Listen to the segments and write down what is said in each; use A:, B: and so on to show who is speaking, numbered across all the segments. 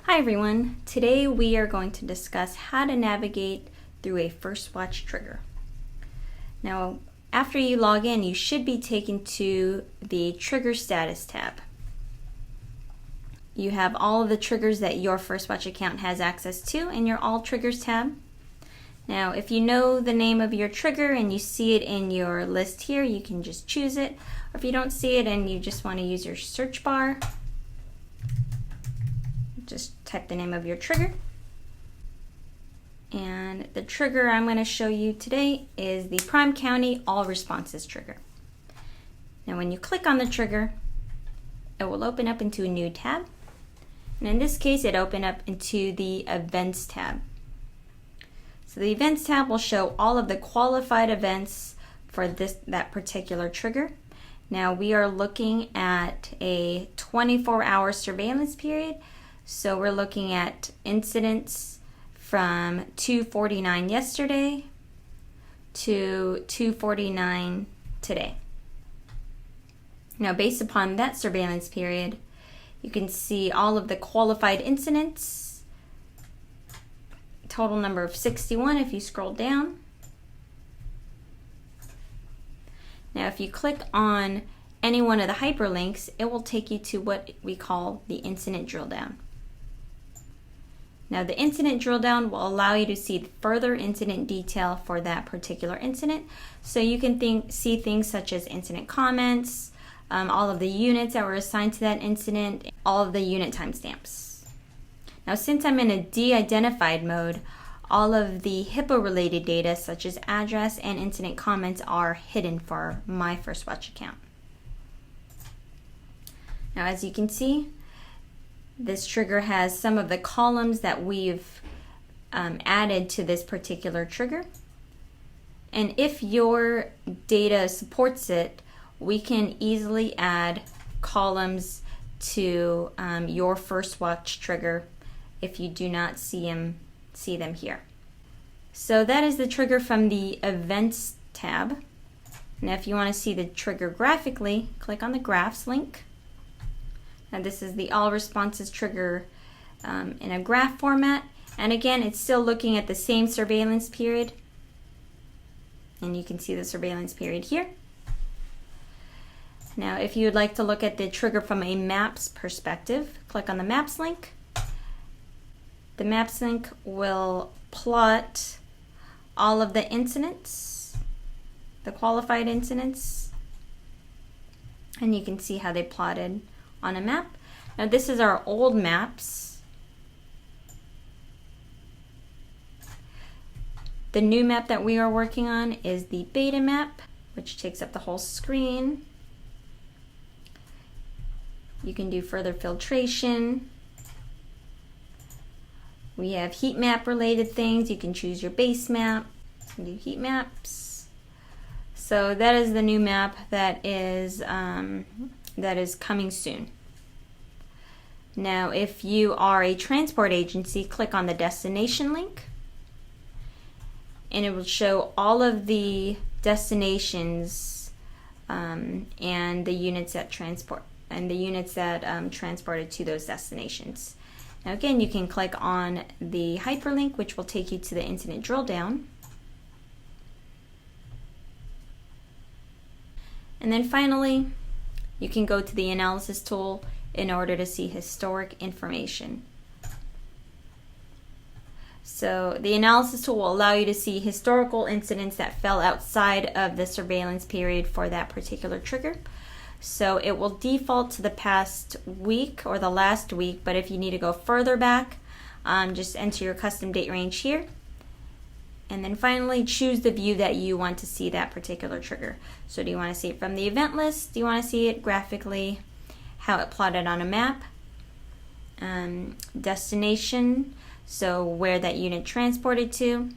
A: Hi everyone, today we are going to discuss how to navigate through a FirstWatch trigger. Now, after you log in, you should be taken to the Trigger Status tab. You have all of the triggers that your FirstWatch account has access to in your All Triggers tab. Now, if you know the name of your trigger and you see it in your list here, you can just choose it. Or if you don't see it and you just want to use your search bar, just type the name of your trigger. And the trigger I'm going to show you today is the Prime County All Responses trigger. Now when you click on the trigger, it will open up into a new tab. And in this case, it opened up into the Events tab. So the Events tab will show all of the qualified events for that particular trigger. Now we are looking at a 24-hour surveillance period. So we're looking at incidents from 2:49 yesterday to 2:49 today. Now based upon that surveillance period, you can see all of the qualified incidents, total number of 61 if you scroll down. Now if you click on any one of the hyperlinks, it will take you to what we call the incident drill down. Now the incident drill down will allow you to see further incident detail for that particular incident. So you can see things such as incident comments, all of the units that were assigned to that incident, all of the unit timestamps. Now since I'm in a de-identified mode, all of the HIPAA related data such as address and incident comments are hidden for my FirstWatch account. Now as you can see, this trigger has some of the columns that we've added to this particular trigger. And if your data supports it, we can easily add columns to your FirstWatch trigger if you do not see them here. So that is the trigger from the Events tab. Now if you want to see the trigger graphically, click on the Graphs link. And this is the All Responses trigger in a graph format. And again, it's still looking at the same surveillance period. And you can see the surveillance period here. Now, if you would like to look at the trigger from a Maps perspective, click on the Maps link. The Maps link will plot all of the incidents, the qualified incidents, and you can see how they plotted on a map. Now this is our old maps. The new map that we are working on is the beta map, which takes up the whole screen. You can do further filtration. We have heat map related things. You can choose your base map. You can do heat maps. So that is the new map that is coming soon. Now, if you are a transport agency, click on the destination link, and it will show all of the destinations and the units that transported to those destinations. Now, again, you can click on the hyperlink, which will take you to the incident drill down. And then finally, you can go to the analysis tool in order to see historic information. So the analysis tool will allow you to see historical incidents that fell outside of the surveillance period for that particular trigger. So it will default to the past week or the last week, but if you need to go further back, just enter your custom date range here. And then finally, choose the view that you want to see that particular trigger. So do you want to see it from the event list? Do you want to see it graphically, how it plotted on a map? Destination, so where that unit transported to.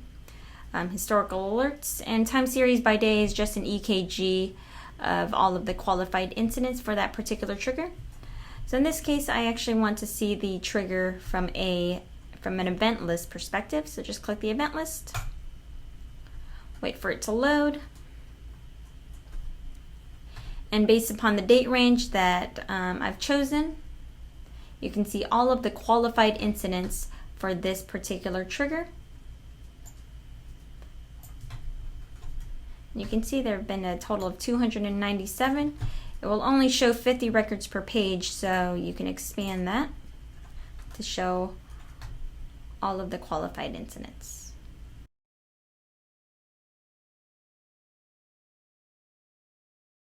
A: Historical alerts, and time series by day is just an EKG of all of the qualified incidents for that particular trigger. So in this case, I actually want to see the trigger from an event list perspective. So just click the event list. Wait for it to load. And based upon the date range that I've chosen, you can see all of the qualified incidents for this particular trigger. You can see there have been a total of 297. It will only show 50 records per page, so you can expand that to show all of the qualified incidents.